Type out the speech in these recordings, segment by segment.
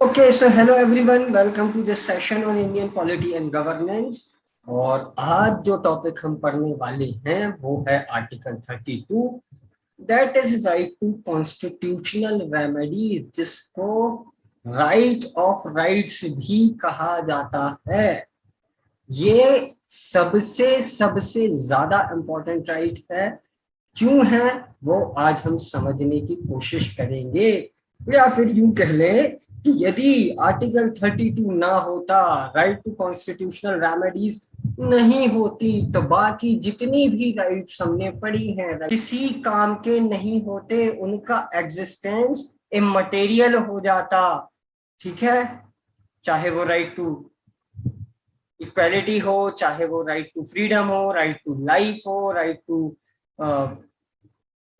Okay, so hello everyone, welcome to this session on Indian polity and governance। और आज जो topic हम पढ़ने वाले हैं वो है article 32, that is right to constitutional remedies, जिसको राइट ऑफ राइट्स भी कहा जाता है। ये सबसे सबसे ज्यादा इंपॉर्टेंट राइट है। क्यों है वो आज हम समझने की कोशिश करेंगे, या फिर यूं कह लें कि यदि आर्टिकल 32 ना होता, राइट टू कॉन्स्टिट्यूशनल रेमेडीज नहीं होती, तो बाकी जितनी भी राइट्स हमने पढ़ी हैं किसी काम के नहीं होते, उनका एग्जिस्टेंस इमटेरियल हो जाता। ठीक है, चाहे वो राइट टू इक्वालिटी हो, चाहे वो राइट टू फ्रीडम हो, राइट टू लाइफ हो, राइट टू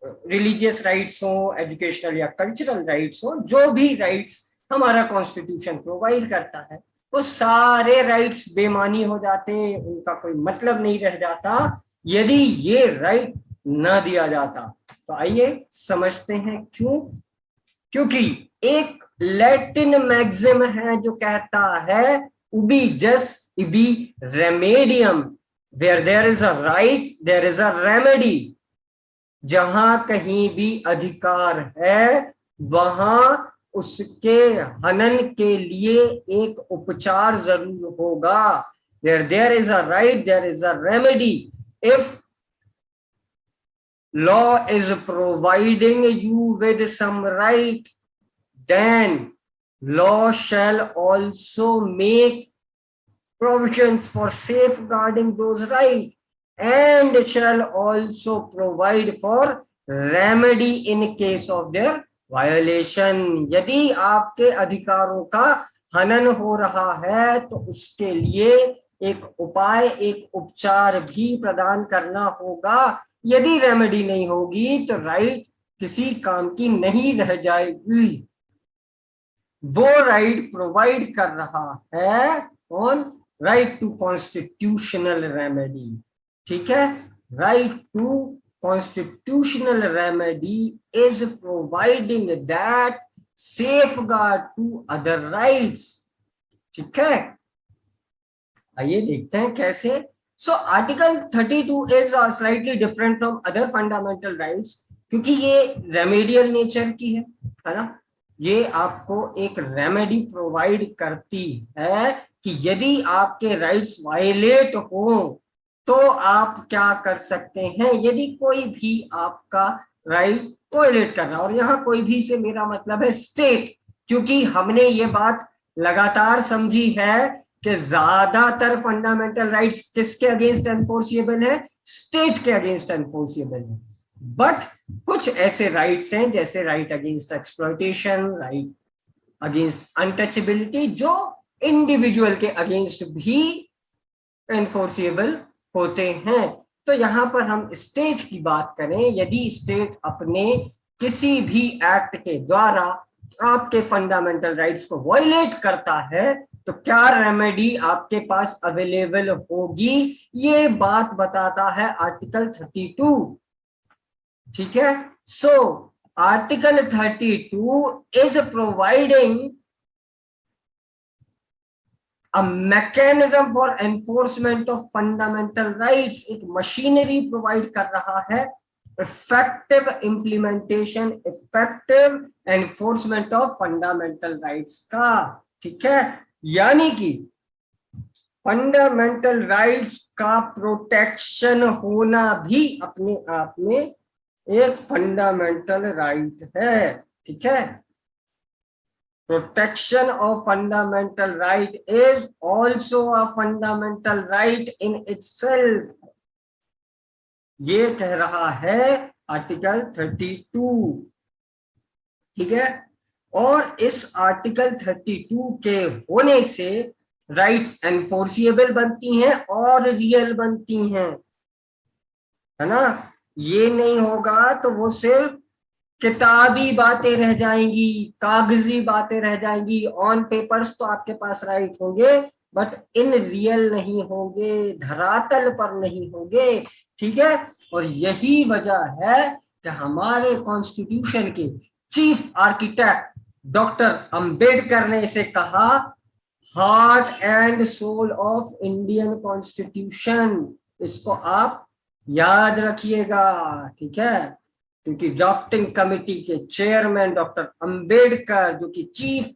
रिलीजियस राइट्स हो, एजुकेशनल या कल्चरल राइट्स हो, जो भी राइट्स हमारा कॉन्स्टिट्यूशन प्रोवाइड करता है, वो सारे राइट्स बेमानी हो जाते, उनका कोई मतलब नहीं रह जाता यदि ये राइट ना दिया जाता। तो आइए समझते हैं क्यों। क्योंकि एक लैटिन मैक्सिम है जो कहता है ubi jus ibi remedium, where there is a right there is a remedy. जहां कहीं भी अधिकार है वहां उसके हनन के लिए एक उपचार जरूर होगा। There is a right, there is a remedy. If law is providing you with some right, then law shall also make provisions for safeguarding those rights and shall also provide for remedy in case of their violation। यदि आपके अधिकारों का हनन हो रहा है तो उसके लिए एक उपाय, एक उपचार भी प्रदान करना होगा। यदि रेमेडी नहीं होगी तो राइट किसी काम की नहीं रह जाएगी। वो राइट प्रोवाइड कर रहा है कौन? Right to constitutional remedy. ठीक है, right to constitutional remedy is providing that safeguard to other rights. ठीक है, आइए देखते हैं कैसे। So article 32 is slightly different from other fundamental rights, क्योंकि ये रेमेडियल नेचर की है ना। ये आपको एक रेमेडी प्रोवाइड करती है कि यदि आपके राइट्स वायलेट हो तो आप क्या कर सकते हैं। यदि कोई भी आपका राइट वायलेट कर रहा है, और यहाँ कोई भी से मेरा मतलब है स्टेट, क्योंकि हमने ये बात लगातार समझी है कि ज्यादातर फंडामेंटल राइट्स किसके अगेंस्ट एनफोर्सिएबल है? स्टेट के अगेंस्ट एनफोर्सिएबल है। बट कुछ ऐसे राइट्स हैं जैसे right against exploitation, right against untouchability, जो इंडिविजुअल के अगेंस्ट भी एनफोर्सिएबल होते हैं। तो यहां पर हम स्टेट की बात करें, यदि स्टेट अपने किसी भी एक्ट के द्वारा आपके फंडामेंटल राइट्स को वायलेट करता है तो क्या रेमेडी आपके पास अवेलेबल होगी, ये बात बताता है आर्टिकल 32। ठीक है, सो article 32 is providing a mechanism for enforcement of fundamental rights। एक मशीनरी प्रोवाइड कर रहा है effective implementation, effective enforcement of fundamental rights का। ठीक है, यानी कि फंडामेंटल राइट्स का प्रोटेक्शन होना भी अपने आप में एक फंडामेंटल राइट है। ठीक है, protection of fundamental right is also a fundamental right in itself। ये कह रहा है आर्टिकल 32। ठीक है, और इस आर्टिकल 32 के होने से राइट्स एनफोर्सिएबल बनती हैं और रियल बनती हैं, है ना। ये नहीं होगा तो वो सिर्फ किताबी बातें रह जाएंगी, कागजी बातें रह जाएंगी। ऑन पेपर्स तो आपके पास राइट होंगे बट इन रियल नहीं होंगे, धरातल पर नहीं होंगे। ठीक है, और यही वजह है कि हमारे कॉन्स्टिट्यूशन के चीफ आर्किटेक्ट डॉक्टर अंबेडकर ने इसे कहा heart and soul of Indian constitution. इसको आप याद रखिएगा, ठीक है, क्योंकि ड्राफ्टिंग कमेटी के चेयरमैन डॉक्टर अंबेडकर, जो कि चीफ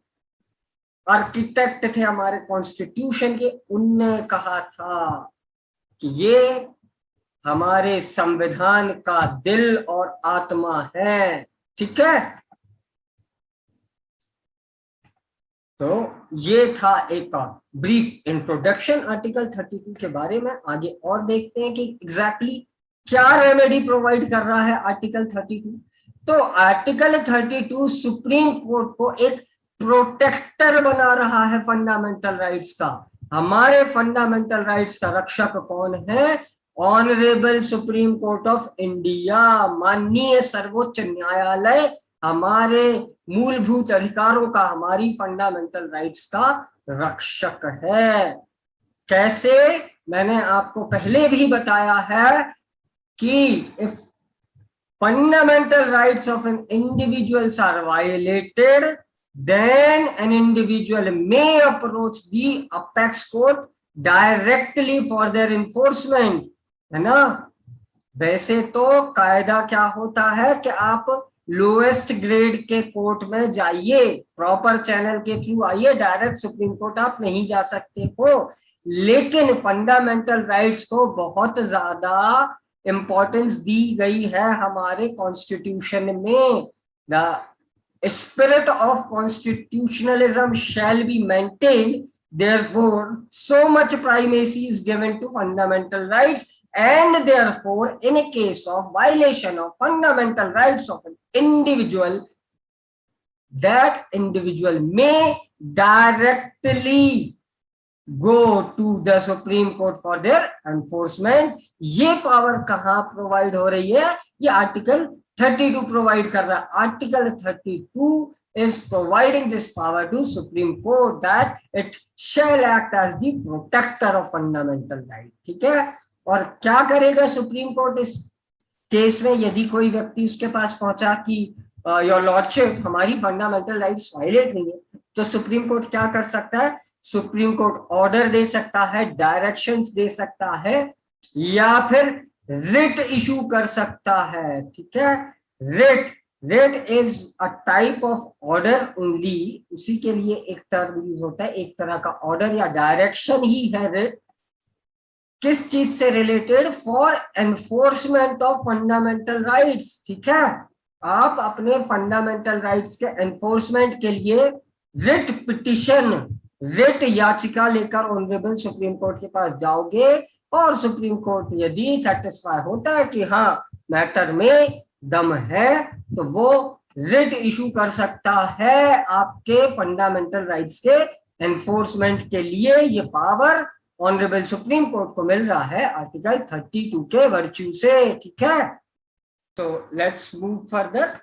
आर्किटेक्ट थे हमारे कॉन्स्टिट्यूशन के, उनने कहा था कि ये हमारे संविधान का दिल और आत्मा है, ठीक है। तो ये था एक ब्रीफ इंट्रोडक्शन आर्टिकल 32 के बारे में। आगे और देखते हैं कि एग्जैक्टली क्या रेमेडी प्रोवाइड कर रहा है आर्टिकल 32। तो आर्टिकल 32 सुप्रीम कोर्ट को एक प्रोटेक्टर बना रहा है फंडामेंटल राइट्स का। हमारे फंडामेंटल राइट्स का रक्षक कौन है? Honourable supreme court of India, माननीय सर्वोच्च न्यायालय हमारे मूलभूत अधिकारों का, हमारी फंडामेंटल राइट्स का रक्षक है। कैसे? मैंने आपको पहले भी बताया है कि if fundamental rights of an individuals are violated, then an individual may approach the apex court directly for their enforcement, है ना। वैसे तो कायदा क्या होता है कि आप लोएस्ट ग्रेड के कोर्ट में जाइए, प्रॉपर चैनल के थ्रू आइए, डायरेक्ट सुप्रीम कोर्ट आप नहीं जा सकते हो। लेकिन फंडामेंटल राइट्स को बहुत ज्यादा इंपॉर्टेंस दी गई है हमारे कॉन्स्टिट्यूशन में। The spirit of constitutionalism shall be maintained, therefore so much primacy is given to fundamental rights, and therefore in a case of violation of fundamental rights of an individual, that individual may directly go to the Supreme Court for their enforcement। ये power कहाँ provide हो रही है? ये article 32 provide कर रहा है। Article 32 is providing this power to Supreme Court that it shall act as the protector of fundamental right, ठीक है। और क्या करेगा सुप्रीम कोर्ट इस केस में? यदि कोई व्यक्ति उसके पास पहुंचा कि योर लॉर्डशिप हमारी फंडामेंटल राइट्स वायलेट हुई है, तो सुप्रीम कोर्ट क्या कर सकता है? सुप्रीम कोर्ट ऑर्डर दे सकता है, डायरेक्शंस दे सकता है, या फिर रिट इशू कर सकता है, ठीक है। Writ is a type of order only, उसी के लिए एक टर्म यूज होता है, एक तरह का ऑर्डर या डायरेक्शन ही है रिट। किस चीज से related? For enforcement of fundamental rights, ठीक है। आप अपने फंडामेंटल राइट्स के एनफोर्समेंट के लिए रिट पिटिशन, रिट याचिका लेकर ऑनरेबल सुप्रीम कोर्ट के पास जाओगे, और सुप्रीम कोर्ट यदि सेटिस्फाई होता है कि हाँ मैटर में दम है, तो वो रिट इशू कर सकता है आपके फंडामेंटल राइट्स के एनफोर्समेंट के लिए। ये पावर ऑनरेबल सुप्रीम कोर्ट को मिल रहा है आर्टिकल 32 के वर्च्यू से, ठीक है। तो लेट्स मूव फर्दर।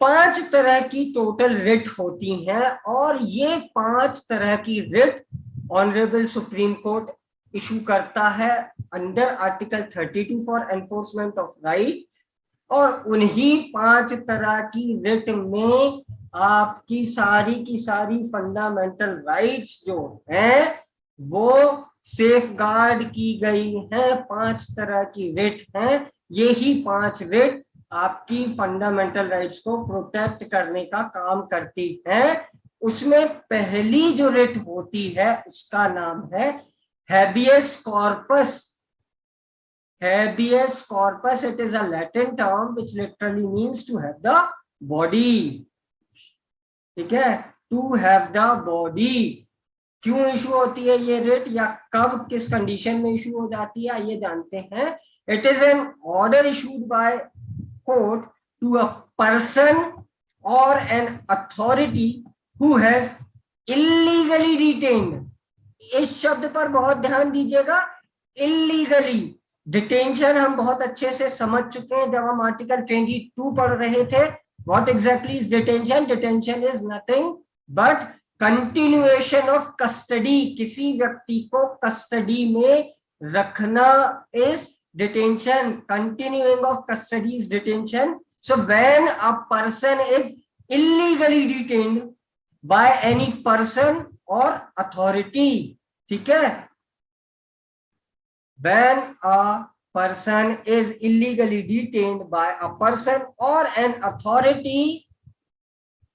5 तरह की टोटल रिट होती हैं, और ये 5 तरह की writ honourable supreme court issue करता है under article 32 for enforcement of right. और उन्हीं 5 तरह की रिट में आपकी सारी की सारी फंडामेंटल राइट्स जो हैं वो सेफ गार्ड की गई हैं। 5 तरह की रिट हैं, यही 5 रिट आपकी फंडामेंटल राइट्स को प्रोटेक्ट करने का काम करती हैं। उसमें पहली जो रिट होती है उसका नाम है habeas corpus. Habeas corpus, it is a Latin term which literally means to have the body, ठीक है, to have the body। क्यों इशू होती है ये रिट, या कब किस कंडीशन में इशू हो जाती है, ये जानते हैं। It is an order issued by court to a person और an authority who has illegally detained. इस शब्द पर बहुत ध्यान दीजिएगा, इल्लीगली। डिटेंशन हम बहुत अच्छे से समझ चुके हैं जब हम आर्टिकल 22 पढ़ रहे थे। What exactly is detention? Detention is nothing but continuation of custody. किसी व्यक्ति को कस्टडी में रखना is detention. Continuing of custody is detention. So when a person is illegally detained by any person or authority, ठीक है, when a person is illegally detained by a person or an authority,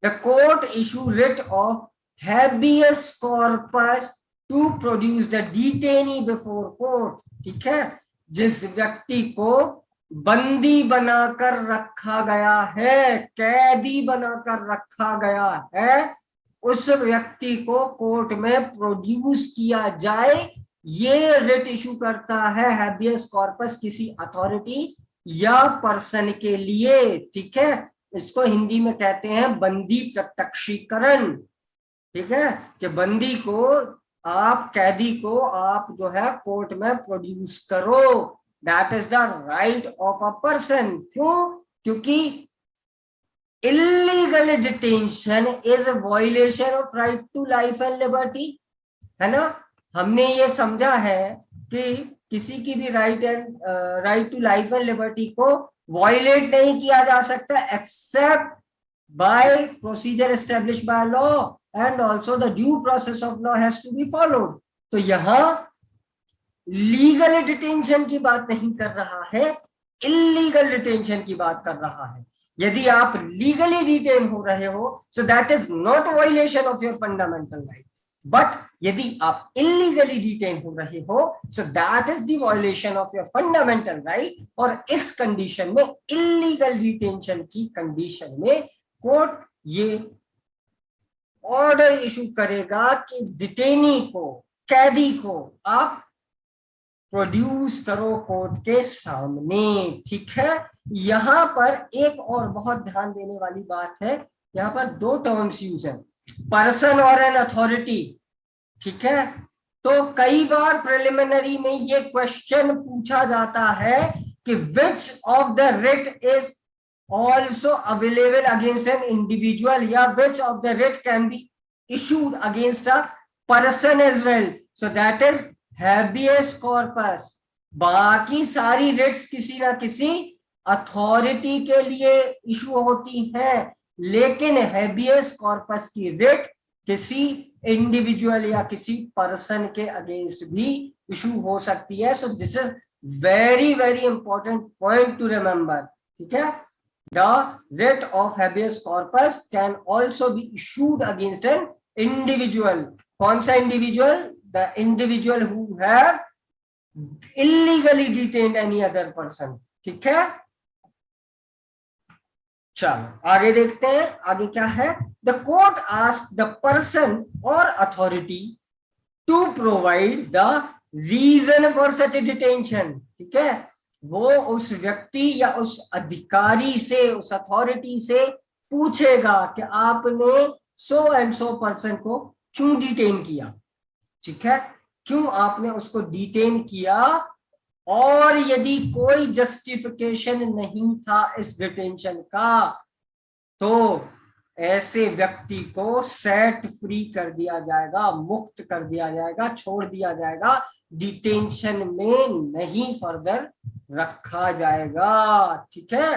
the court issue writ of habeas corpus to produce the detainee before court. ठीक है, जिस व्यक्ति को बंदी बनाकर रखा गया है, कैदी बनाकर रखा गया है, उस व्यक्ति को कोर्ट में प्रोड्यूस किया जाए, ये रिट इशू करता है हैबियस कॉर्पस किसी अथॉरिटी या पर्सन के लिए। ठीक है, इसको हिंदी में कहते हैं बंदी प्रत्यक्षीकरण। ठीक है, कि बंदी को आप, कैदी को आप जो है कोर्ट में प्रोड्यूस करो, that is the right of a person. क्यों? क्योंकि illegal detention is a violation of right to life and liberty, है ना। हमने ये समझा है कि किसी की भी right to life and liberty को वायलेट नहीं किया जा सकता except by procedure established by law and also the due process of law has to be followed. तो यहां लीगल डिटेंशन की बात नहीं कर रहा है, इलीगल डिटेंशन की बात कर रहा है। यदि आप लीगली डिटेन हो रहे हो, सो that is not violation of your fundamental right, but यदि आप इलीगली डिटेन हो रहे हो, सो that is the violation of your fundamental right. और इस कंडीशन में, इलीगल डिटेंशन की कंडीशन में, कोर्ट ये ऑर्डर इशू करेगा कि डिटेनी को, कैदी को आप प्रोड्यूस करो कोर्ट के सामने। ठीक है, यहां पर एक और बहुत ध्यान देने वाली बात है, यहां पर दो टर्म्स यूज है, पर्सन और एन अथॉरिटी। ठीक है, तो कई बार प्रिलिमिनरी में ये क्वेश्चन पूछा जाता है कि which of the writ is also available against an individual, या which of the writ can be issued against a person as well. So that is habeas corpus. बाकी सारी रिट्स किसी ना किसी अथॉरिटी के लिए इशू होती हैं, लेकिन हैबियस कॉर्पस की रिट किसी इंडिविजुअल या किसी पर्सन के अगेंस्ट भी इशू हो सकती है। So this is very very important point two remember. ठीक है, the writ of habeas corpus can also be issued against an individual. कौन सा individual? The individual who have illegally detained any other person। ठीक है, चलो आगे देखते हैं, आगे क्या है। The court asked the person or authority to provide the reason for such a detention। ठीक है, वो उस व्यक्ति या उस अधिकारी से, उस अथॉरिटी से पूछेगा कि आपने सो एंड सो पर्सन को क्यों डिटेन किया। ठीक है, क्यों आपने उसको डिटेन किया, और यदि कोई जस्टिफिकेशन नहीं था इस डिटेंशन का, तो ऐसे व्यक्ति को सेट फ्री कर दिया जाएगा, मुक्त कर दिया जाएगा, छोड़ दिया जाएगा, डिटेंशन में नहीं फर्दर रखा जाएगा। ठीक है,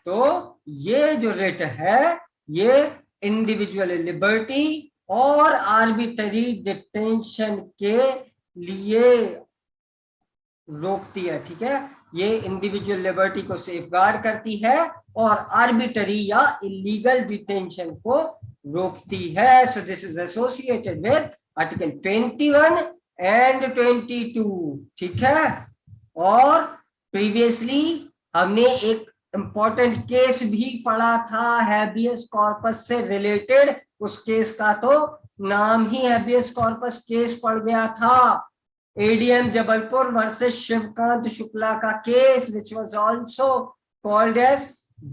तो ये जो रिट है, ये इंडिविजुअल लिबर्टी और आर्बिट्ररी डिटेंशन के लिए रोकती है। ठीक है, ये इंडिविजुअल लिबर्टी को सेफगार्ड करती है और आर्बिट्ररी या इलीगल डिटेंशन को रोकती है। So this is associated with article 21 and 22। ठीक है, और प्रीवियसली हमने एक इंपॉर्टेंट केस भी पढ़ा था हैबियस कॉर्पस से रिलेटेड। उस केस का तो नाम ही हैबियस कॉर्पस केस पड़ गया था, एडीएम जबलपुर वर्सेस शिवकांत शुक्ला का case, which was also called as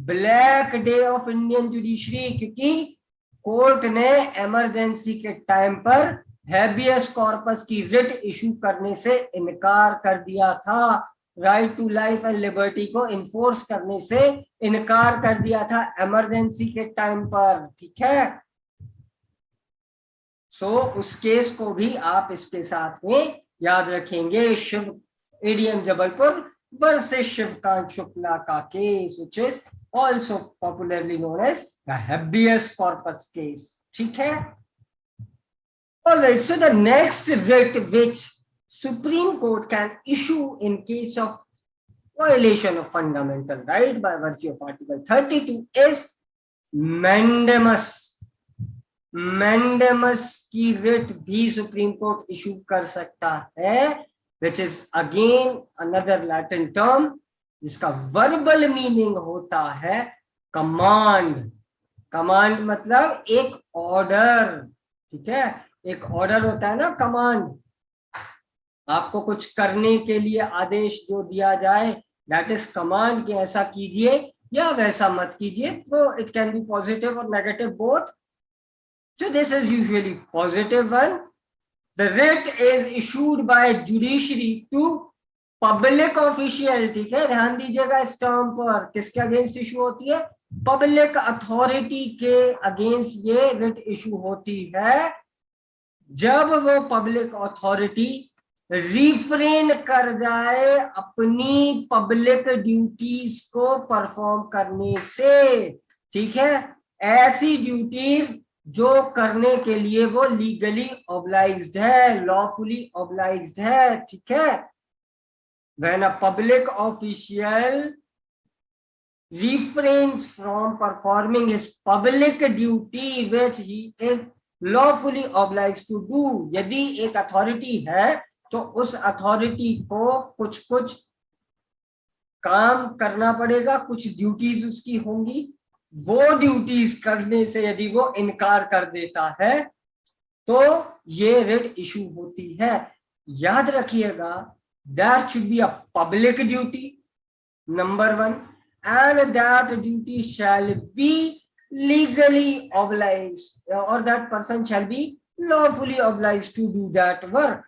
black day of Indian judiciary, क्योंकि कोर्ट ने इमरजेंसी के टाइम पर हैबियस कॉर्पस की रिट इशू करने से इनकार कर दिया था, right to life and liberty को इन्फोर्स करने से इनकार कर दिया था इमरजेंसी के टाइम पर। ठीक है, सो उस केस को भी आप इसके साथ में याद रखेंगे, शिव एडीएम जबलपुर वर्सेस शिवकांत शुक्ला का case, which is also popularly known as the habeas corpus case. ठीक है। Alright, so the next writ which Supreme Court can issue in case of violation of fundamental right by virtue of Article 32 is mandamus। Mandamus की writ भी supreme court issue कर सकता है, which is again another Latin term जिसका verbal meaning होता है command. Command मतलब एक ऑर्डर। ठीक है, एक ऑर्डर होता है ना कमांड, आपको कुछ करने के लिए आदेश जो दिया जाए, दैट इज कमांड कि ऐसा कीजिए या वैसा मत कीजिए। तो इट कैन बी पॉजिटिव और negative both. So this is usually positive one. The writ is issued by judiciary to public official। ठीक है, ध्यान दीजिएगा इस टर्म पर, किसके अगेंस्ट इशू होती है? पब्लिक अथॉरिटी के अगेंस्ट ये रिट इशू होती है जब वो पब्लिक अथॉरिटी रिफ्रेन कर जाए अपनी पब्लिक ड्यूटीज को परफॉर्म करने से। ठीक है, ऐसी ड्यूटीज जो करने के लिए वो लीगली ऑब्लाइज्ड है, लॉफुली ऑब्लाइज्ड है। ठीक है, when a public official refrains from performing his public duty which he is lawfully obliged to do। यदि एक अथॉरिटी है तो उस अथॉरिटी को कुछ कुछ काम करना पड़ेगा, कुछ ड्यूटीज उसकी होंगी। वो ड्यूटीज करने से यदि वो इनकार कर देता है तो ये रिट इशू होती है। याद रखिएगा, that should be a public duty number 1, and that duty shall be legally obliged or that person shall be lawfully obliged to do that work।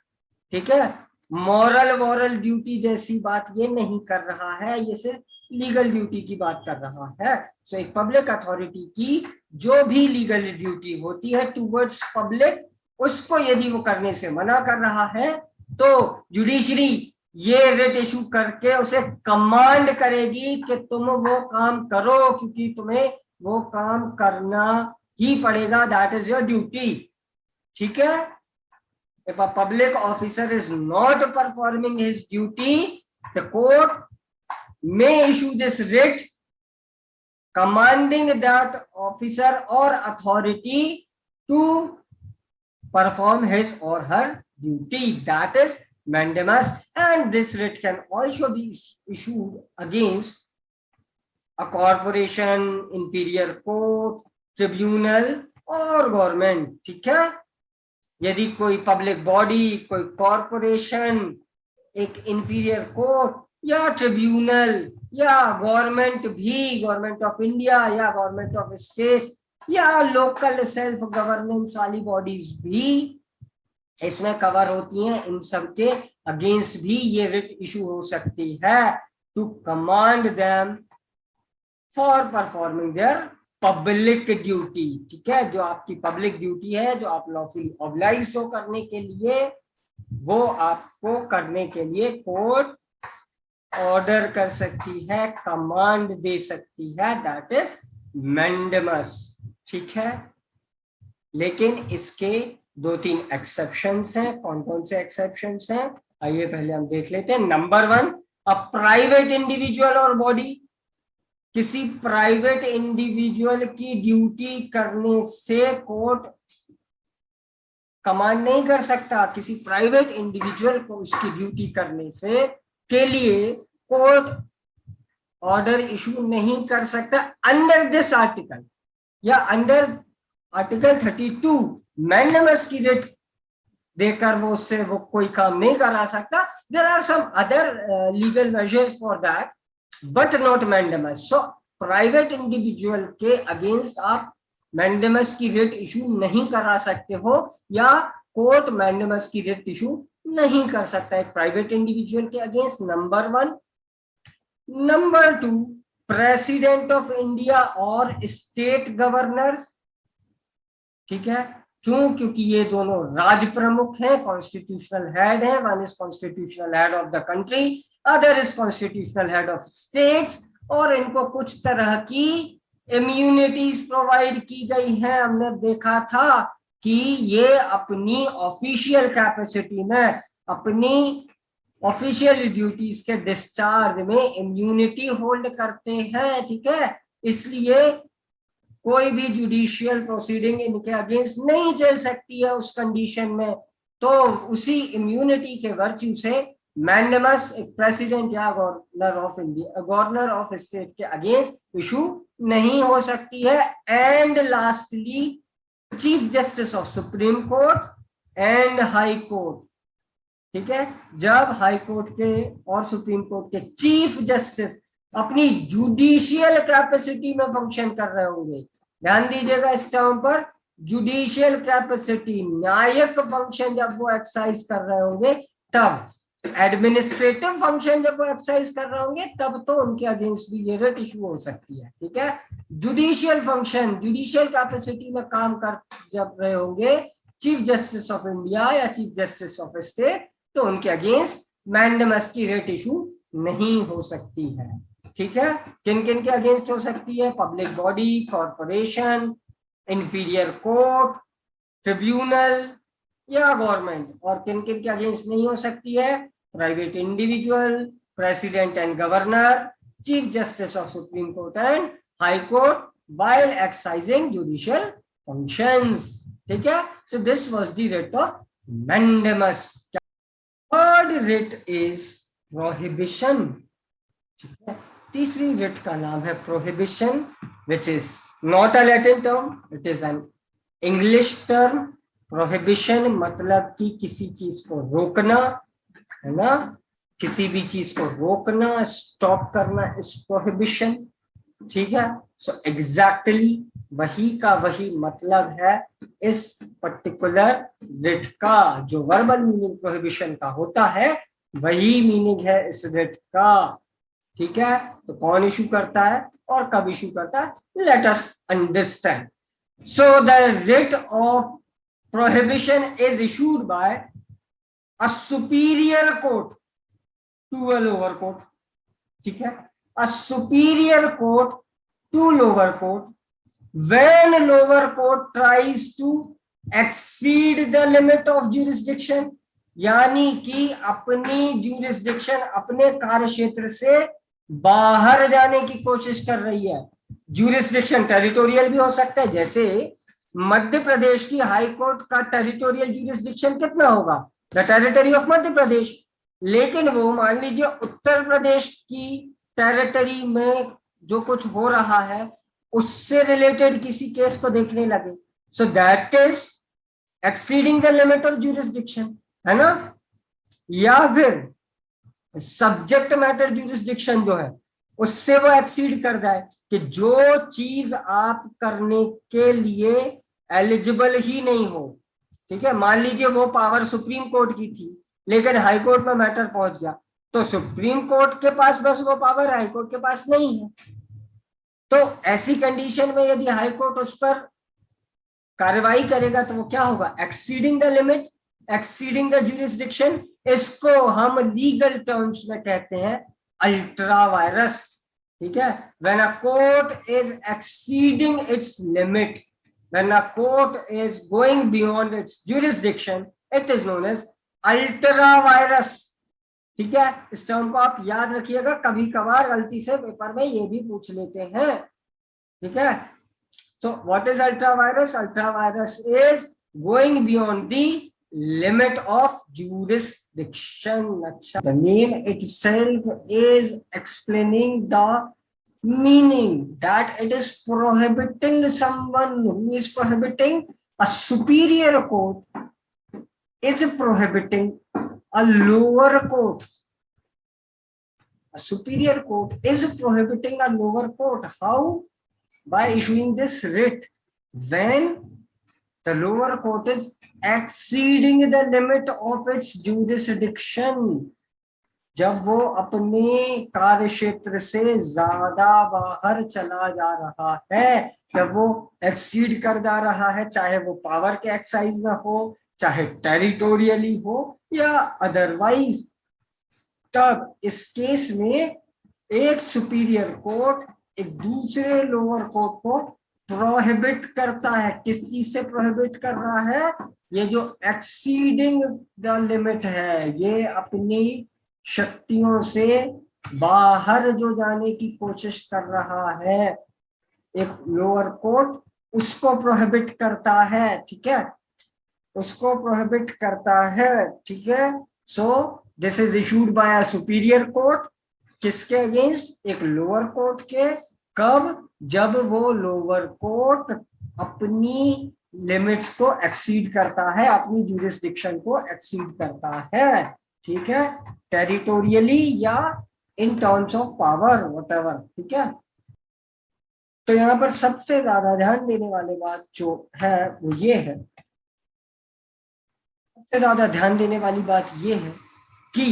ठीक है, मॉरल वॉरल ड्यूटी जैसी बात ये नहीं कर रहा है, ये सिर्फ लीगल ड्यूटी की बात कर रहा है। सो एक पब्लिक अथॉरिटी की जो भी लीगल ड्यूटी होती है टुवर्ड्स पब्लिक, उसको यदि वो करने से मना कर रहा है तो जुडिशरी ये रिट इशू करके उसे कमांड करेगी कि तुम वो काम करो, क्योंकि तुम्हें वो काम करना ही पड़ेगा, दैट इज योर ड्यूटी। ठीक है, if a public officer is not performing his duty, the court may issue this writ commanding that officer or authority to perform his or her duty, that is mandamus। And this writ can also be issued against a corporation, inferior court, tribunal और government. ठीक है, यदि कोई public body, कोई corporation, एक inferior court या tribunal या government भी, गवर्नमेंट ऑफ इंडिया या गवर्नमेंट ऑफ स्टेट या लोकल सेल्फ गवर्नेंस वाली बॉडीज भी इसमें कवर होती हैं, इन सब के अगेंस्ट भी ये रिट इशू हो सकती है to command them for performing their public duty. ठीक है, जो आपकी पब्लिक ड्यूटी है, जो आप लॉफुली ऑब्लाइज्ड हो करने के लिए, वो आपको करने के लिए कोर्ट ऑर्डर कर सकती है, कमांड दे सकती है, दैट इज मैंडेमस। ठीक है, लेकिन इसके 2-3 एक्सेप्शंस हैं। कौन कौन से एक्सेप्शंस हैं आइए पहले हम देख लेते हैं। नंबर 1, अ प्राइवेट इंडिविजुअल और बॉडी, किसी प्राइवेट इंडिविजुअल की ड्यूटी करने से कोर्ट कमांड नहीं कर सकता। किसी प्राइवेट इंडिविजुअल को उसकी ड्यूटी करने से के लिए कोर्ट ऑर्डर इशू नहीं कर सकता अंडर दिस आर्टिकल या अंडर आर्टिकल 32। मैंडेमस की रिट देकर वो उससे वो कोई काम नहीं करा सकता। There are some other legal measures for that but not mandamus. So private individual के अगेंस्ट आप मैंडेमस की रिट इशू नहीं करा सकते हो या कोर्ट मैंडेमस की रिट इशू नहीं कर सकता एक प्राइवेट इंडिविजुअल के against. Number 1। Number 2, president of India और स्टेट गवर्नर्स। ठीक है, क्यों? क्योंकि ये दोनों राज प्रमुख हैं, कॉन्स्टिट्यूशनल हेड है। One is constitutional head of the country, other is constitutional head of states, और इनको कुछ तरह की इम्यूनिटीज प्रोवाइड की गई है। हमने देखा था कि ये अपनी ऑफिशियल कैपेसिटी में, अपनी ऑफिशियल ड्यूटीज के डिस्चार्ज में इम्यूनिटी होल्ड करते हैं, ठीक है। इसलिए कोई भी जुडिशियल प्रोसीडिंग इनके अगेंस्ट नहीं चल सकती है उस कंडीशन में। तो उसी इम्यूनिटी के वर्च्यू से मैंडेमस एक प्रेसिडेंट या governor of India, governor of state के अगेंस्ट इशू नहीं हो सकती है। And lastly chief justice of supreme court and high court, ठीक है। जब हाई कोर्ट के और सुप्रीम कोर्ट के चीफ जस्टिस अपनी जुडिशियल कैपेसिटी में फंक्शन कर रहे होंगे, ध्यान दीजिएगा इस टर्म पर, जुडिशियल कैपेसिटी, न्यायिक फंक्शन जब वो एक्सरसाइज कर रहे होंगे तब, एडमिनिस्ट्रेटिव फंक्शन जब वो एक्सरसाइज कर रहे होंगे तब तो उनके अगेंस्ट भी ये रिट इशू हो सकती है, ठीक है। जुडिशियल फंक्शन, जुडिशियल कैपेसिटी में काम कर जब रहे होंगे चीफ जस्टिस ऑफ इंडिया या चीफ जस्टिस ऑफ स्टेट, तो उनके अगेंस्ट मैंडेमस की रिट इशू नहीं हो सकती है, ठीक है। किन किन के अगेंस्ट हो सकती है? Public body, corporation, inferior court, tribunal या गवर्नमेंट। और किन किन के अगेंस्ट नहीं हो सकती है? Private individual, president and governor, chief justice of supreme court and high court while exercising judicial functions, ठीक है। So this was the writ of mandamus. Third writ is prohibition, ठीक है। तीसरी रिट का नाम है prohibition, which is not a Latin term, it is an English term. Prohibition मतलब कि किसी चीज को रोकना, है ना, किसी भी चीज को रोकना, स्टॉप करना इस प्रोहिबिशन, ठीक है। सो एग्जैक्टली वही का वही मतलब है इस पर्टिकुलर रिट का, जो वर्बल मीनिंग प्रोहिबिशन का होता है वही मीनिंग है इस रिट का, ठीक है। तो कौन इशू करता है और कब इशू करता है, let us understand. So the writ of prohibition is issued by a superior court to a lower court, ठीक है। A superior court to lower court when lower court tries to exceed the limit of jurisdiction, यानी कि अपनी jurisdiction, अपने कार्य क्षेत्र से बाहर जाने की कोशिश कर रही है। jurisdiction टेरिटोरियल भी हो सकता है, जैसे मध्य प्रदेश की हाई कोर्ट का टेरिटोरियल jurisdiction कितना होगा, the territory of Madhya Pradesh. लेकिन वो मान लीजिए उत्तर प्रदेश की टेरिटरी में जो कुछ हो रहा है उससे रिलेटेड किसी केस को देखने लगे, सो that is exceeding the limit of jurisdiction, है ना। या फिर सब्जेक्ट मैटर ज्यूरिसडिक्शन जो है उससे वो एक्सीड कर जाए कि जो चीज आप करने के लिए एलिजिबल ही नहीं हो, ठीक है। मान लीजिए वो पावर सुप्रीम कोर्ट की थी लेकिन हाई कोर्ट में मैटर पहुंच गया, तो सुप्रीम कोर्ट के पास बस वो पावर, हाई कोर्ट के पास नहीं है। तो ऐसी कंडीशन में यदि हाई कोर्ट उस पर कार्रवाई करेगा तो वो क्या होगा, exceeding the limit, exceeding the jurisdiction. इसको हम लीगल टर्म्स में कहते हैं अल्ट्रा वायरस, ठीक है। When a court is exceeding its limit, when a court is going beyond its jurisdiction, it is known as ultra vires, ठीक है। इस टर्म को आप याद रखिएगा, कभी कभार गलती से पेपर में ये भी पूछ लेते हैं, ठीक है। So what is ultra vires? Ultra vires is going beyond the limit of jurisdiction. अच्छा, the name itself is explaining the meaning that it is prohibiting someone. Who is prohibiting? A superior court is prohibiting a lower court. A superior court is prohibiting a lower court. How? By issuing this writ when the lower court is exceeding the limit of its jurisdiction. जब वो अपने कार्य क्षेत्र से ज्यादा बाहर चला जा रहा है, जब वो एक्सीड कर जा रहा है, चाहे वो पावर के एक्सरसाइज में हो, चाहे टेरिटोरियली हो या अदरवाइज, तब इस केस में एक सुपीरियर कोर्ट एक दूसरे लोअर कोर्ट को प्रोहिबिट करता है। किस चीज से प्रोहिबिट कर रहा है? ये जो एक्सीडिंग द लिमिट है, ये अपनी शक्तियों से बाहर जो जाने की कोशिश कर रहा है, एक लोअर कोर्ट उसको प्रोहिबिट करता है। ठीक है, उसको प्रोहिबिट करता है। ठीक है, so this is issued by a superior court. किसके अगेंस्ट? एक लोअर कोर्ट के। कब? जब वो लोअर कोर्ट अपनी लिमिट्स को एक्सीड करता है, अपनी ज्यूरिसडिक्शन को एक्सीड करता है। ठीक है, टेरिटोरियली या in terms of power, whatever. ठीक है, तो यहां पर सबसे ज्यादा ध्यान देने वाली बात जो है वो ये है, सबसे ज्यादा ध्यान देने वाली बात ये है कि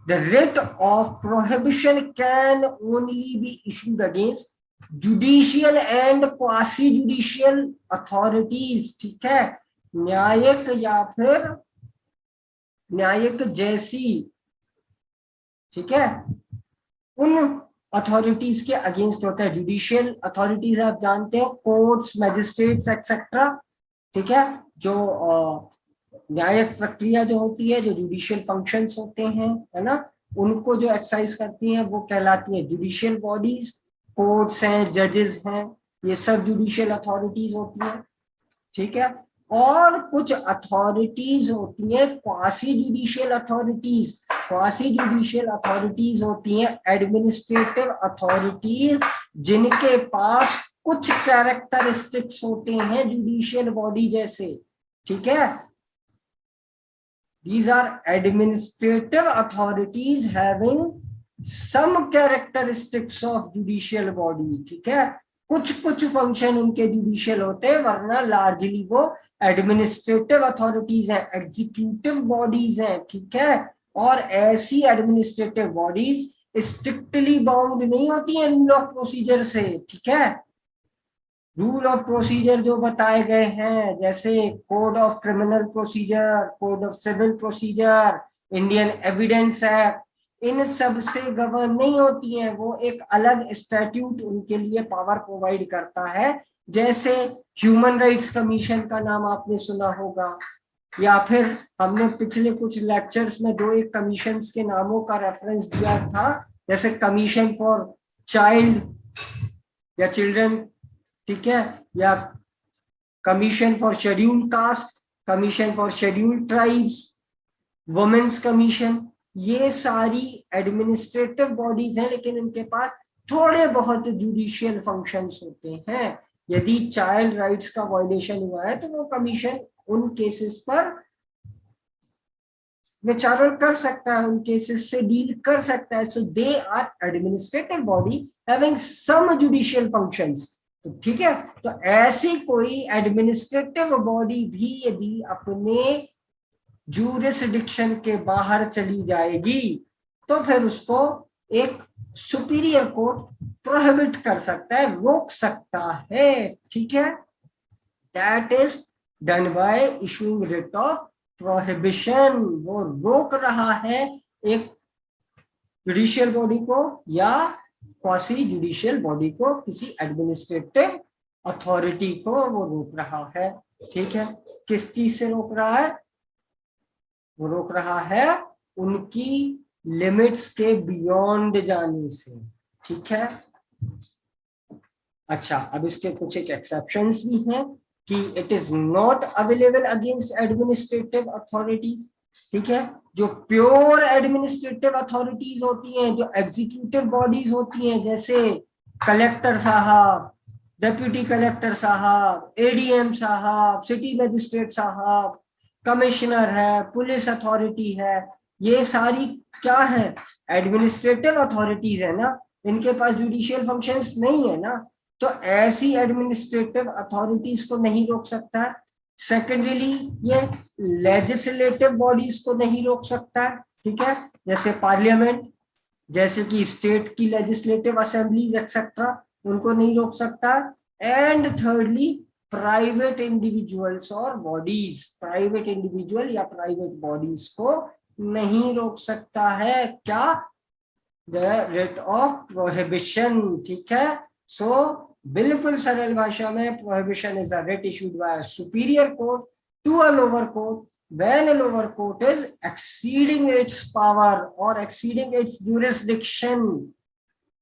the writ of prohibition can only be issued against judicial and quasi judicial authorities। ठीक है, न्यायिक या फिर न्यायिक जैसी, ठीक है, उन अथॉरिटीज के अगेंस्ट होता है। जुडिशियल अथॉरिटीज आप जानते हो, कोर्ट्स, मैजिस्ट्रेट्स एक्सेट्रा। ठीक है, जो न्यायिक प्रक्रिया जो होती है, जो जुडिशियल फंक्शंस होते हैं, है ना, उनको जो एक्सरसाइज करती हैं वो कहलाती है जुडिशियल बॉडीज। कोर्ट्स हैं, जजेस हैं, ये सब जुडिशियल अथॉरिटीज होती हैं। ठीक है, और कुछ अथॉरिटीज होती हैं quasi judicial authorities. Quasi judicial authorities होती हैं एडमिनिस्ट्रेटिव अथॉरिटीज, जिनके पास कुछ कैरेक्टरिस्टिक्स होते हैं जुडिशियल बॉडी जैसे। ठीक है, these are administrative authorities having some characteristics of judicial body। ठीक है, कुछ कुछ फंक्शन उनके जुडिशियल होते हैं, वरना लार्जली वो एडमिनिस्ट्रेटिव अथॉरिटीज हैं, एग्जीक्यूटिव बॉडीज हैं। ठीक है, और ऐसी एडमिनिस्ट्रेटिव बॉडीज स्ट्रिक्टली बाउंड नहीं होती हैं रूल ऑफ प्रोसीजर से। ठीक है, रूल ऑफ प्रोसीजर जो बताए गए हैं, जैसे code of criminal procedure, code of civil procedure, Indian evidence act, इन सब से गवर्न नहीं होती हैं। वो एक अलग स्टैट्यूट उनके लिए पावर प्रोवाइड करता है। जैसे ह्यूमन राइट्स कमीशन का नाम आपने सुना होगा, या फिर हमने पिछले कुछ लेक्चर्स में दो एक कमीशंस के नामों का रेफरेंस दिया था, जैसे कमीशन फॉर चाइल्ड या चिल्ड्रन, ठीक है, या commission for scheduled caste, commission for scheduled tribes, women's commission. ये सारी एडमिनिस्ट्रेटिव बॉडीज हैं, लेकिन इनके पास थोड़े बहुत जुडिशियल फंक्शंस होते हैं। यदि चाइल्ड राइट्स का वायलेशन हुआ है तो वो कमीशन उन केसेस पर विचारण कर सकता है, उन केसेस से डील कर सकता है। So they are administrative body having some judicial functions. तो ठीक है, तो ऐसी कोई एडमिनिस्ट्रेटिव बॉडी भी यदि अपने ज्यूरिसडिक्शन के बाहर चली जाएगी तो फिर उसको एक सुपीरियर कोर्ट प्रोहिबिट कर सकता है, रोक सकता है। ठीक है, that is done by issuing writ of prohibition. वो रोक रहा है एक जुडिशियल बॉडी को या क्वासी जुडिशियल बॉडी को, किसी एडमिनिस्ट्रेटिव अथॉरिटी को वो रोक रहा है। ठीक है, किस चीज से रोक रहा है? वो रोक रहा है उनकी लिमिट्स के बियॉन्ड जाने से। ठीक है, अच्छा, अब इसके कुछ एक एक्सेप्शंस भी हैं कि it is not available against administrative authorities. ठीक है, जो प्योर एडमिनिस्ट्रेटिव अथॉरिटीज होती हैं, जो एग्जीक्यूटिव बॉडीज होती हैं, जैसे कलेक्टर साहब, डिप्टी कलेक्टर साहब, एडीएम साहब, सिटी मजिस्ट्रेट साहब, कमिश्नर है, पुलिस अथॉरिटी है, ये सारी क्या है? एडमिनिस्ट्रेटिव अथॉरिटीज है ना, इनके पास जुडिशियल फंक्शंस नहीं है ना, तो ऐसी एडमिनिस्ट्रेटिव अथॉरिटीज को नहीं रोक सकता। सेकेंडरीली, ये लेजिस्लेटिव बॉडीज को नहीं रोक सकता। ठीक है, जैसे पार्लियामेंट, जैसे कि स्टेट की लेजिस्लेटिव असेंबलीज एक्सेट्रा, उनको नहीं रोक सकता। एंड थर्डली, प्राइवेट इंडिविजुअल्स और बॉडीज, प्राइवेट इंडिविजुअल या प्राइवेट बॉडीज को नहीं रोक सकता है क्या, द रिट ऑफ प्रोहिबिशन। ठीक है, सो बिल्कुल सरल भाषा में prohibition is a writ issued by superior court to a lower court when a lower court is exceeding its power or exceeding its jurisdiction।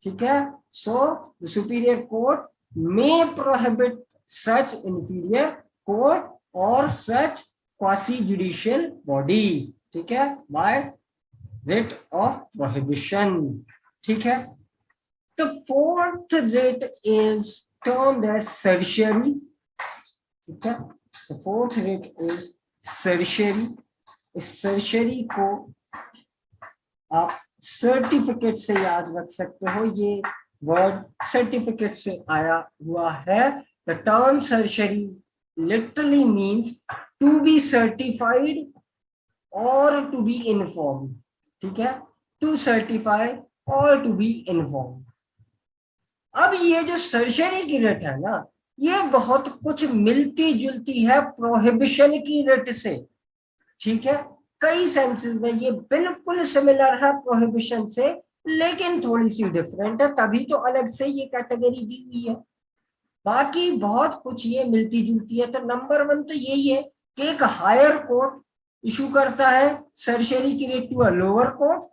ठीक है, so the superior court may prohibit such inferior court or such quasi judicial body, ठीक है, by writ of prohibition। ठीक है, the fourth writ is termed as certiorari। ठीक है, the fourth writ is certiorari। इस certiorari को आप certificate से याद रख सकते हो, ये वर्ड सर्टिफिकेट से आया हुआ है। The term certiorari literally means to be certified और टू बी इन्फॉर्म्ड। ठीक है, टू सर्टिफाई और टू बी इन्फॉर्म्ड। अब ये जो सर्टियरी की रिट है ना, ये बहुत कुछ मिलती जुलती है प्रोहिबिशन की रिट से। ठीक है, कई सेंसेस में ये बिल्कुल सिमिलर है प्रोहिबिशन से, लेकिन थोड़ी सी डिफरेंट है, तभी तो अलग से ये कैटेगरी दी हुई है। बाकी बहुत कुछ ये मिलती जुलती है। तो नंबर 1 तो यही है कि एक हायर कोर्ट इशू करता है सर्टियरी की writ to a lower court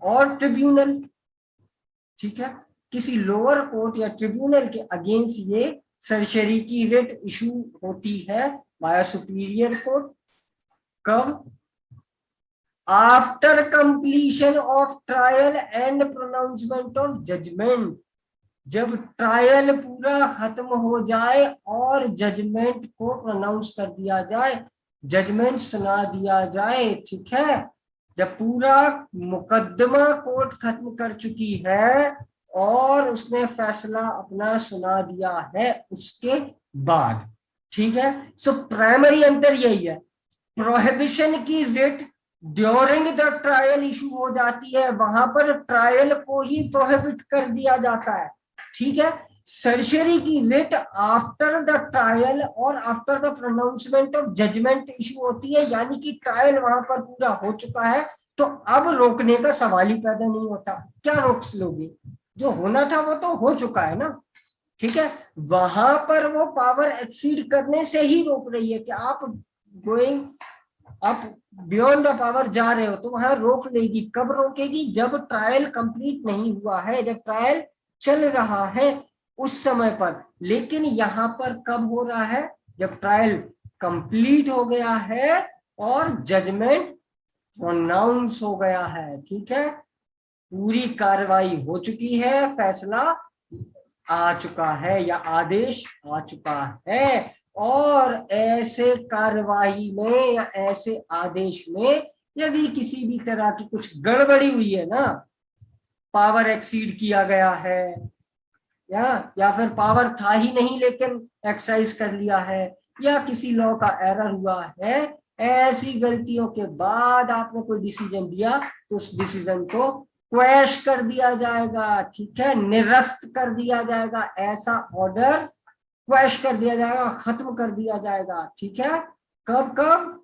और ट्रिब्यूनल। ठीक है, किसी लोअर कोर्ट या ट्रिब्यूनल के अगेंस्ट ये सर्टियरी की रिट इशू होती है बाय सुपीरियर कोर्ट। कब? After completion of trial and pronouncement of judgement. जब ट्रायल पूरा खत्म हो जाए और जजमेंट को प्रोनाउंस कर दिया जाए, जजमेंट सुना दिया जाए। ठीक है, जब पूरा मुकदमा कोर्ट खत्म कर चुकी है और उसने फैसला अपना सुना दिया है उसके बाद। ठीक है, सो प्राइमरी अंतर यही है, प्रोहिबिशन की writ during the trial issue हो जाती है, वहां पर ट्रायल को ही प्रोहिबिट कर दिया जाता है। ठीक है, सर्टियरी की रिट आफ्टर द ट्रायल और after the pronouncement of judgement issue होती है, यानी कि ट्रायल वहां पर पूरा हो चुका है, तो अब रोकने का सवाल ही पैदा नहीं होता। क्या रोक लोगे? जो होना था वो तो हो चुका है ना। ठीक है, वहां पर वो पावर एक्सीड करने से ही रोक रही है कि आप गोइंग आप बियॉन्ड द पावर जा रहे हो, तो वहां रोक लेगी। कब रोकेगी? जब ट्रायल कंप्लीट नहीं हुआ है, जब ट्रायल चल रहा है उस समय पर। लेकिन यहां पर कब हो रहा है? जब ट्रायल कंप्लीट हो गया है और जजमेंट प्रोनाउंस हो गया है। ठीक है, पूरी कार्रवाई हो चुकी है, फैसला आ चुका है या आदेश आ चुका है। और ऐसे कार्रवाई में या ऐसे आदेश में यदि किसी भी तरह की कुछ गड़बड़ी हुई है ना, पावर एक्सीड किया गया है या फिर पावर था ही नहीं लेकिन एक्सरसाइज कर लिया है, या किसी लॉ का एरर हुआ है, ऐसी गलतियों के बाद आपने कोई डिसीजन दिया तो उस डिसीजन को क्वैश कर दिया जाएगा। ठीक है, निरस्त कर दिया जाएगा, ऐसा ऑर्डर क्वैश कर दिया जाएगा, खत्म कर दिया जाएगा। ठीक है, कब कब?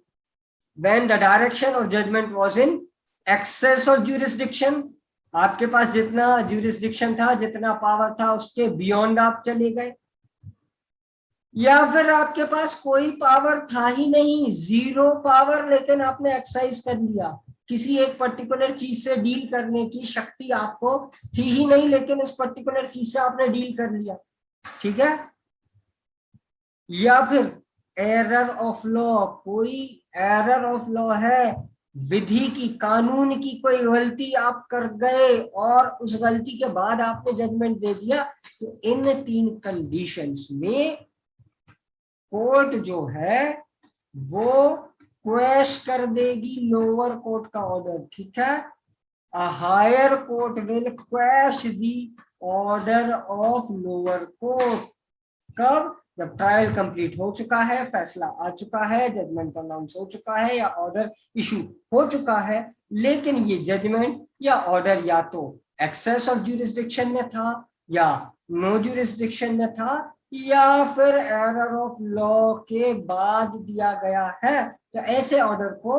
when the direction of judgment was in excess of jurisdiction। आपके पास जितना jurisdiction था, जितना पावर था, उसके बियॉन्ड आप चले गए, या फिर आपके पास कोई पावर था ही नहीं, जीरो पावर, लेकिन आपने एक्सरसाइज कर लिया। किसी एक पर्टिकुलर चीज से डील करने की शक्ति आपको थी ही नहीं, लेकिन उस पर्टिकुलर चीज से आपने डील कर लिया। ठीक है, या फिर एरर ऑफ लॉ, कोई एरर ऑफ लॉ है, विधि की, कानून की कोई गलती आप कर गए और उस गलती के बाद आपने जजमेंट दे दिया। तो इन 3 कंडीशंस में कोर्ट जो है वो क्वैश कर देगी लोअर कोर्ट का ऑर्डर। ठीक है, a higher court will quash the order of lower court. कब? जब ट्रायल कंप्लीट हो चुका है, फैसला आ चुका है, जजमेंट अनाउंस हो चुका है या ऑर्डर इशू हो चुका है, लेकिन ये जजमेंट या ऑर्डर या तो एक्सेस ऑफ ज्यूरिसडिक्शन में था या नो ज्यूरिसडिक्शन में था, या फिर एरर ऑफ लॉ के बाद दिया गया है। तो ऐसे ऑर्डर को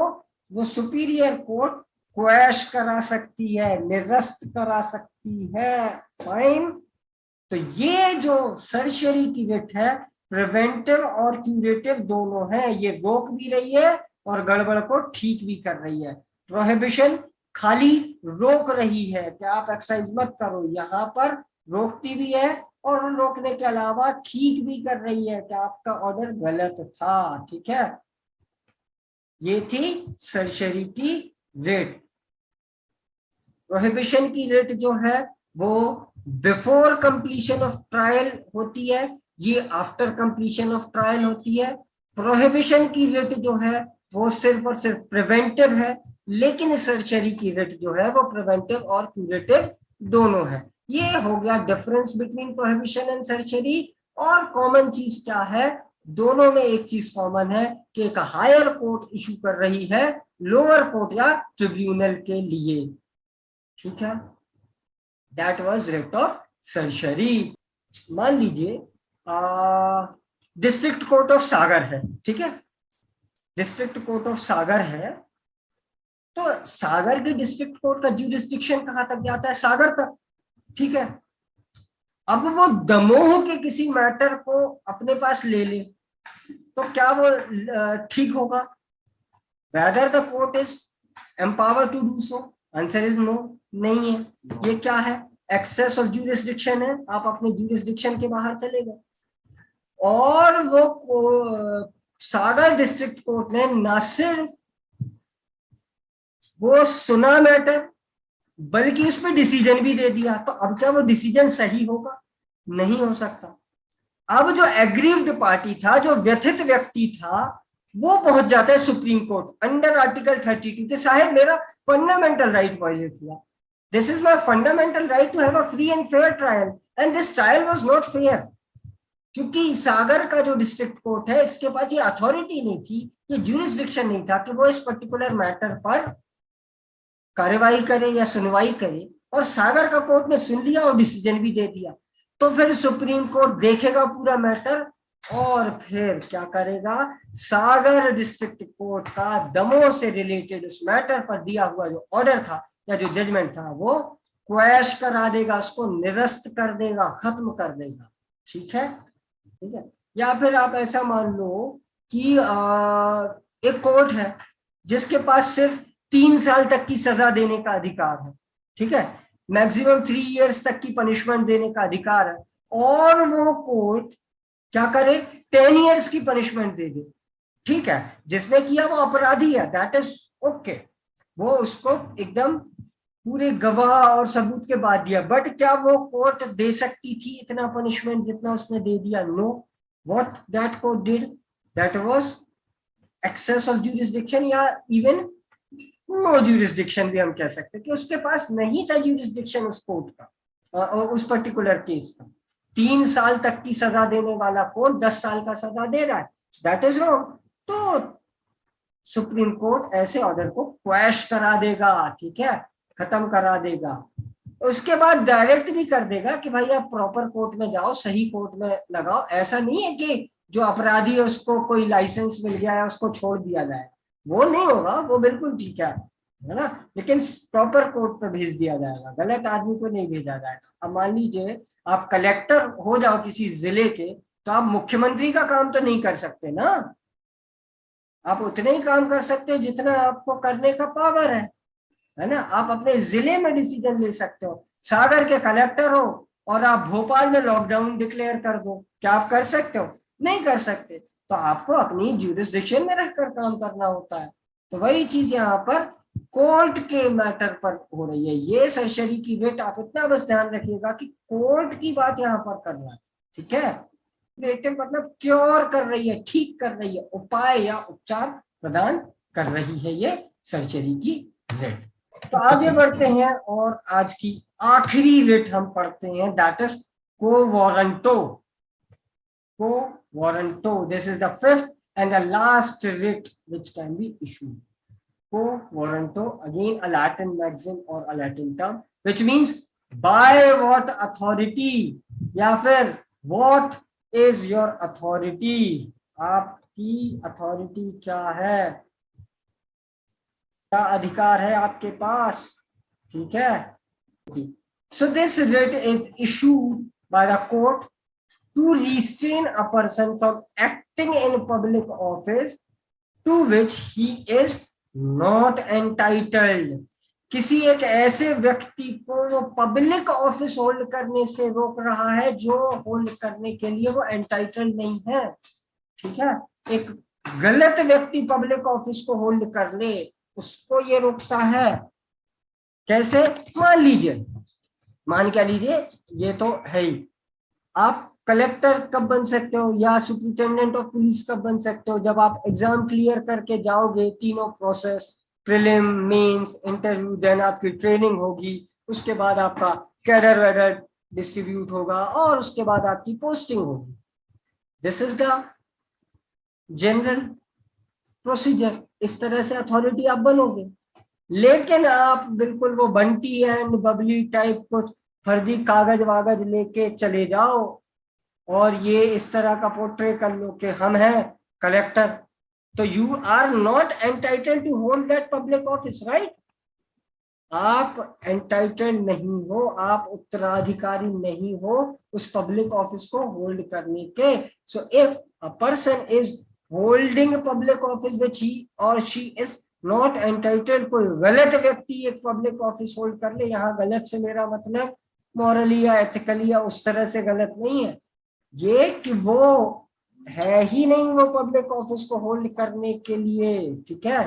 वो सुपीरियर कोर्ट क्वैश करा सकती है, निरस्त करा सकती है। फाइन। तो ये जो सर्शरी की रिट है, प्रिवेंटिव और क्यूरेटिव दोनों है। ये रोक भी रही है और गड़बड़ को ठीक भी कर रही है। प्रोहिबिशन खाली रोक रही है कि आप एक्सरसाइज मत करो, यहाँ पर रोकती भी है और रोकने के अलावा ठीक भी कर रही है कि आपका ऑर्डर गलत था। ठीक है, ये थी सर्शरी की रिट। प्रोहिबिशन की रिट जो है वो बिफोर कंप्लीशन ऑफ ट्रायल होती है, ये आफ्टर कंप्लीशन ऑफ ट्रायल होती है। प्रोहिबिशन की रिट जो है वो सिर्फ और सिर्फ प्रिवेंटिव है, लेकिन सर्जरी की रिट जो है वो प्रिवेंटिव और क्यूरेटिव दोनों है। ये हो गया difference between prohibition and surgery. और कॉमन चीज क्या है, दोनों में एक चीज कॉमन है कि एक हायर कोर्ट इशू कर रही है लोअर कोर्ट या ट्रिब्यूनल के लिए। ठीक है, that was writ of surgery. मान लीजिए डिस्ट्रिक्ट कोर्ट ऑफ सागर है। ठीक है, डिस्ट्रिक्ट कोर्ट ऑफ सागर है, तो सागर के डिस्ट्रिक्ट कोर्ट का ज्यूरिसडिक्शन कहां तक जाता है, सागर तक। ठीक है, अब वो दमोह के किसी मैटर को अपने पास ले ले तो क्या वो ठीक होगा? Whether the court is empower to do so, answer is no, नहीं है। ये क्या है, एक्सेस ऑफ ज्यूरिसडिक्शन है, आप अपने ज्यूरिसडिक्शन के बाहर चले गए। और वो सागर डिस्ट्रिक्ट कोर्ट ने ना सिर्फ वो सुना मैटर बल्कि उस पर डिसीजन भी दे दिया। तो अब क्या वो डिसीजन सही होगा? नहीं हो सकता। अब जो एग्रीव्ड पार्टी था, जो व्यथित व्यक्ति था, वो पहुंच जाता है सुप्रीम कोर्ट अंडर आर्टिकल 32 के, साहब मेरा फंडामेंटल राइट वायलेट हुआ, this is my fundamental right to have a free and fair trial and this trial was not fair. क्योंकि सागर का जो डिस्ट्रिक्ट कोर्ट है, इसके पास ये अथॉरिटी नहीं थी, ये ज्यूरिसडिक्शन नहीं था कि वो इस पर्टिकुलर मैटर पर कार्यवाही करे या सुनवाई करे। और सागर का कोर्ट ने सुन लिया और डिसीजन भी दे दिया। तो फिर सुप्रीम कोर्ट देखेगा पूरा मैटर और फिर क्या करेगा, सागर डिस्ट्रिक्ट कोर्ट का दमोह से रिलेटेड उस मैटर पर दिया हुआ जो ऑर्डर था या जो जजमेंट था वो क्वैश करा देगा, उसको निरस्त कर देगा, खत्म कर देगा। ठीक है, ठीक है। या फिर आप ऐसा मान लो कि एक कोर्ट है जिसके पास सिर्फ 3 साल तक की सजा देने का अधिकार है। ठीक है, मैक्सिमम 3 इयर्स तक की पनिशमेंट देने का अधिकार है, और वो कोर्ट क्या करे, 10 इयर्स की पनिशमेंट दे दे। ठीक है, जिसने किया वो अपराधी है, दैट इज ओके, वो उसको एकदम पूरे गवाह और सबूत के बाद दिया। बट क्या वो कोर्ट दे सकती थी इतना पनिशमेंट जितना उसने दे दिया? No. What that court did, that was excess of jurisdiction, या इवन नो ज्यूरिसडिक्शन भी हम कह सकते हैं कि उसके पास नहीं था ज्यूरिसडिक्शन उस कोर्ट का, उस पर्टिकुलर केस का। 3 साल तक की सजा देने वाला कोर्ट 10 साल का सजा दे रहा है, दैट इज रॉन्ग। तो सुप्रीम कोर्ट ऐसे ऑर्डर को क्वैश करा देगा। ठीक है, खत्म करा देगा। उसके बाद डायरेक्ट भी कर देगा कि भाई आप प्रॉपर कोर्ट में जाओ, सही कोर्ट में लगाओ। ऐसा नहीं है कि जो अपराधी है उसको कोई लाइसेंस मिल गया है उसको छोड़ दिया जाए, वो नहीं होगा, वो बिल्कुल ठीक है ना, लेकिन प्रॉपर कोर्ट पे भेज दिया जाएगा, गलत आदमी को नहीं भेजा जाएगा। अब मान लीजिए आप कलेक्टर हो जाओ किसी जिले के, तो आप मुख्यमंत्री का काम तो नहीं कर सकते ना, आप उतने ही काम कर सकते हो जितना आपको करने का पावर है ना। आप अपने जिले में डिसीजन ले सकते हो, सागर के कलेक्टर हो और आप भोपाल में लॉकडाउन डिक्लेयर कर दो, क्या आप कर सकते हो? नहीं कर सकते। तो आपको अपनी ज्यूरिसडिक्शन में रहकर काम करना होता है। तो वही चीज यहाँ पर कोर्ट के मैटर पर हो रही है। ये सर्जरी की रिट, आप इतना बस ध्यान रखिएगा कि कोर्ट की बात यहाँ पर कर रहा है। ठीक है, क्रिएटिव मतलब क्योर कर रही है, ठीक कर रही है, उपाय या उपचार प्रदान कर रही है ये सर्जरी की रिट। तो आगे बढ़ते हैं और आज की आखिरी रिट हम पढ़ते हैं, that is quo warranto. Quo warranto, this is the fifth and the last writ which can be issued. Quo warranto, again a Latin maxim और a Latin term which means by what authority, या फिर what is your authority, आपकी authority क्या है। क्या अधिकार है आपके पास, ठीक है। So this writ is issued by the court to restrain a person from acting in public office to which he is not entitled. किसी एक ऐसे व्यक्ति को वो पब्लिक ऑफिस होल्ड करने से रोक रहा है जो होल्ड करने के लिए वो एंटाइटल्ड नहीं है, ठीक है। एक गलत व्यक्ति पब्लिक ऑफिस को होल्ड कर ले, उसको ये रोकता है। कैसे? मान क्या लीजिए, ये तो है ही, आप कलेक्टर कब बन सकते हो या सुपरिटेंडेंट ऑफ पुलिस कब बन सकते हो? जब आप एग्जाम क्लियर करके जाओगे, तीनों process, prelim, mains, interview, then आपकी ट्रेनिंग होगी, उसके बाद आपका कैडर वेडर डिस्ट्रीब्यूट होगा और उसके बाद आपकी पोस्टिंग होगी। This is the general procedure. इस तरह से अथॉरिटी आप बनोगे। लेकिन आप बिल्कुल वो बंटी एंड बबली टाइप कुछ फर्जी कागज वागज लेके चले जाओ और ये इस तरह का पोर्ट्रे कर लो कि हम हैं कलेक्टर, तो you are not entitled to hold that public office, right. आप एंटाइटल्ड नहीं हो, आप उत्तराधिकारी नहीं हो उस पब्लिक ऑफिस को होल्ड करने के। So if a person is holding public office which he और शी इज नॉट एंटाइटल्ड, कोई गलत व्यक्ति एक पब्लिक ऑफिस होल्ड कर ले, यहाँ गलत से मेरा मतलब मॉरली या एथिकली या उस तरह से गलत नहीं है, ये कि वो है ही नहीं वो पब्लिक ऑफिस को होल्ड करने के लिए, ठीक है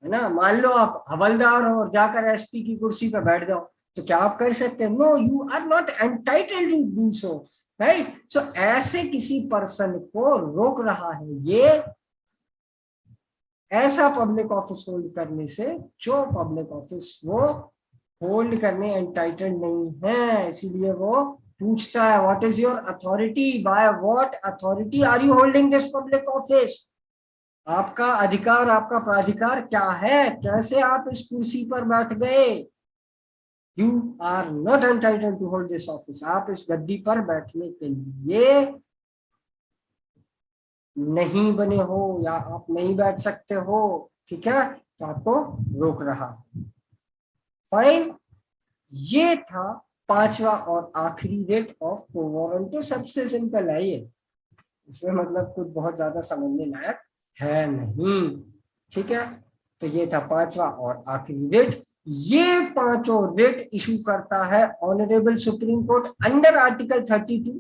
ना। मान लो आप हवलदार हो और जाकर एसपी की कुर्सी पर बैठ जाओ, तो क्या आप कर सकते हैं? No, you are not entitled to do so, right. So ऐसे किसी पर्सन को रोक रहा है ये ऐसा पब्लिक ऑफिस होल्ड करने से जो पब्लिक ऑफिस वो होल्ड करने एंटाइटल्ड नहीं है। इसीलिए वो पूछता है, what is your authority, by what authority are you holding this public office. आपका अधिकार, आपका प्राधिकार क्या है, कैसे आप इस कुर्सी पर बैठ गए। You are not entitled to hold this office. आप इस गद्दी पर बैठने के लिए नहीं बने हो या आप नहीं बैठ सकते हो, ठीक है, तो आपको रोक रहा है। फाइन, ये था पांचवा और आखिरी रिट ऑफ क्वो वारंटो। सबसे सिंपल है ये, इसमें मतलब कुछ बहुत ज्यादा समझने लायक है नहीं, ठीक है। तो ये था पांचवा और आखिरी रिट। ये पांचों रिट इशू करता है honourable supreme court under article 32,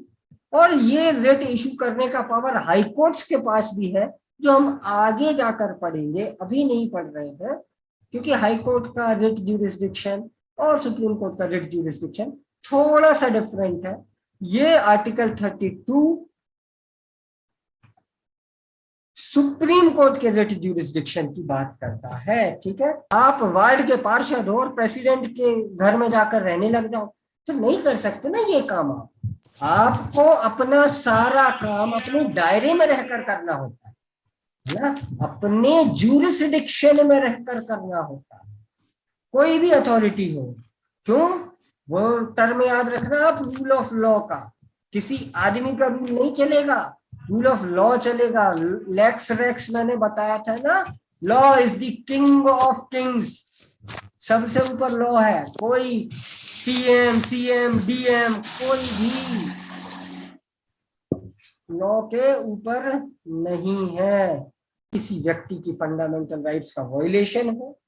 और ये रिट इशू करने का पावर हाई कोर्ट्स के पास भी है, जो हम आगे जाकर पढ़ेंगे, अभी नहीं पढ़ रहे हैं, क्योंकि हाई कोर्ट का रिट ज्यूरिसडिक्शन और सुप्रीम कोर्ट का रिट ज्यूरिसडिक्शन थोड़ा सा डिफरेंट है। ये आर्टिकल 32 सुप्रीम कोर्ट के रिट ज्यूरिसडिक्शन की बात करता है, ठीक है। आप वार्ड के पार्षद हो और प्रेसिडेंट के घर में जाकर रहने लग जाओ, तो नहीं कर सकते ना ये काम। आपको अपना सारा काम अपने दायरे में रहकर करना होता है ना, अपने ज्यूरिसडिक्शन में रहकर करना होता है, कोई भी अथॉरिटी हो। क्यों? वो टर्म याद रखना आप, रूल ऑफ लॉ का। किसी आदमी का रूल नहीं चलेगा, रूल ऑफ लॉ चलेगा। लेक्स रेक्स मैंने बताया था ना, law is the king of Kings, सबसे ऊपर लॉ है। कोई पीएम, सीएम, डीएम, कोई भी लॉ के ऊपर नहीं है। किसी व्यक्ति की फंडामेंटल राइट्स का वायलेशन हो,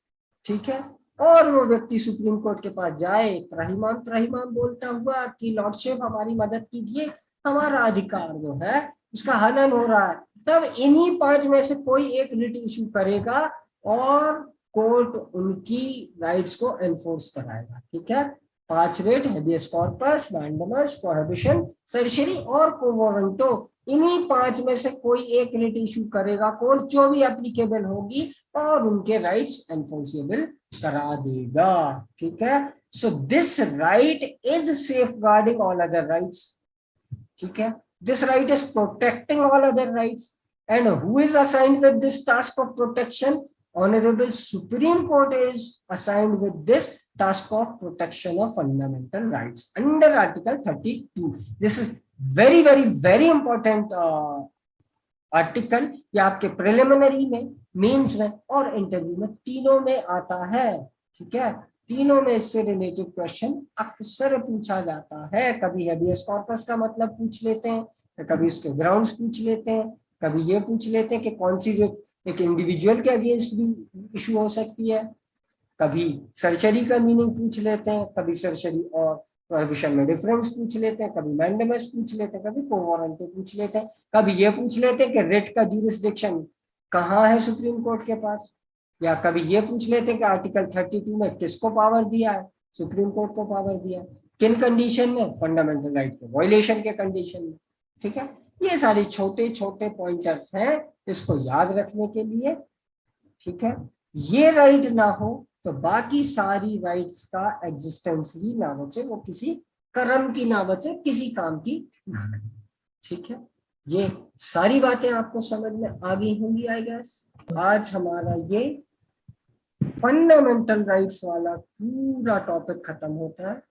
ठीक है, और वो व्यक्ति सुप्रीम कोर्ट के पास जाए त्राहिमाम बोलता हुआ कि लॉर्डशिप हमारी मदद कीजिए, हमारा अधिकार जो है उसका हनन हो रहा है, तब इन्हीं पांच में से कोई एक रिट इशू करेगा और कोर्ट उनकी राइट्स को एनफोर्स कराएगा, ठीक है। पांच writ, habeas corpus, mandamus, prohibition, सर्शरी और क्वो वारंटो, इन्हीं पांच में से कोई एक रिट इशू करेगा कोर्ट, जो भी एप्लीकेबल होगी और उनके राइट्स एनफोर्सेबल करा देगा, ठीक है। So this right is safeguarding all other rights, ठीक है। This right is protecting all other rights, and who is assigned with this task of protection? Honorable Supreme Court is assigned with this task of protection of fundamental rights under Article 32. This is very, very, very important article या आपके preliminary में, mains में और interview में, तीनों में आता है। ठीक है, तीनों में इससे रिलेटेड क्वेश्चन अक्सर पूछा जाता है। कभी हेबियस कॉर्पस का मतलब पूछ लेते हैं, कभी उसके ग्राउंड्स पूछ लेते हैं, कभी ये पूछ लेते हैं कि कौन सी जो एक इंडिविजुअल के अगेंस्ट भी इशू हो सकती है, कभी सर्जरी का मीनिंग पूछ लेते हैं, कभी सर्जरी और प्रोहिबिशन में डिफरेंस पूछ लेते हैं, कभी मैंडेमस पूछ लेते हैं, कभी कोवारंटी पूछ लेते हैं, कभी ये पूछ लेते हैं कि रिट का ज्यूरिसडिक्शन कहाँ है सुप्रीम कोर्ट के पास, या कभी ये पूछ लेते हैं कि आर्टिकल 32 में किसको पावर दिया है, सुप्रीम कोर्ट को पावर दिया, किन कंडीशन में, फंडामेंटल राइट के वायलेशन के कंडीशन में। ठीक है, ये सारे छोटे छोटे पॉइंटर्स हैं इसको याद रखने के लिए। ठीक है, ये राइट ना हो तो बाकी सारी राइट्स का एग्जिस्टेंस ही ना बचे, वो किसी कर्म की ना बचे, किसी काम की। ठीक है, ये सारी बातें आपको समझ में आ गई होंगी आई गेस। आज हमारा ये फंडामेंटल राइट्स वाला पूरा टॉपिक खत्म होता है।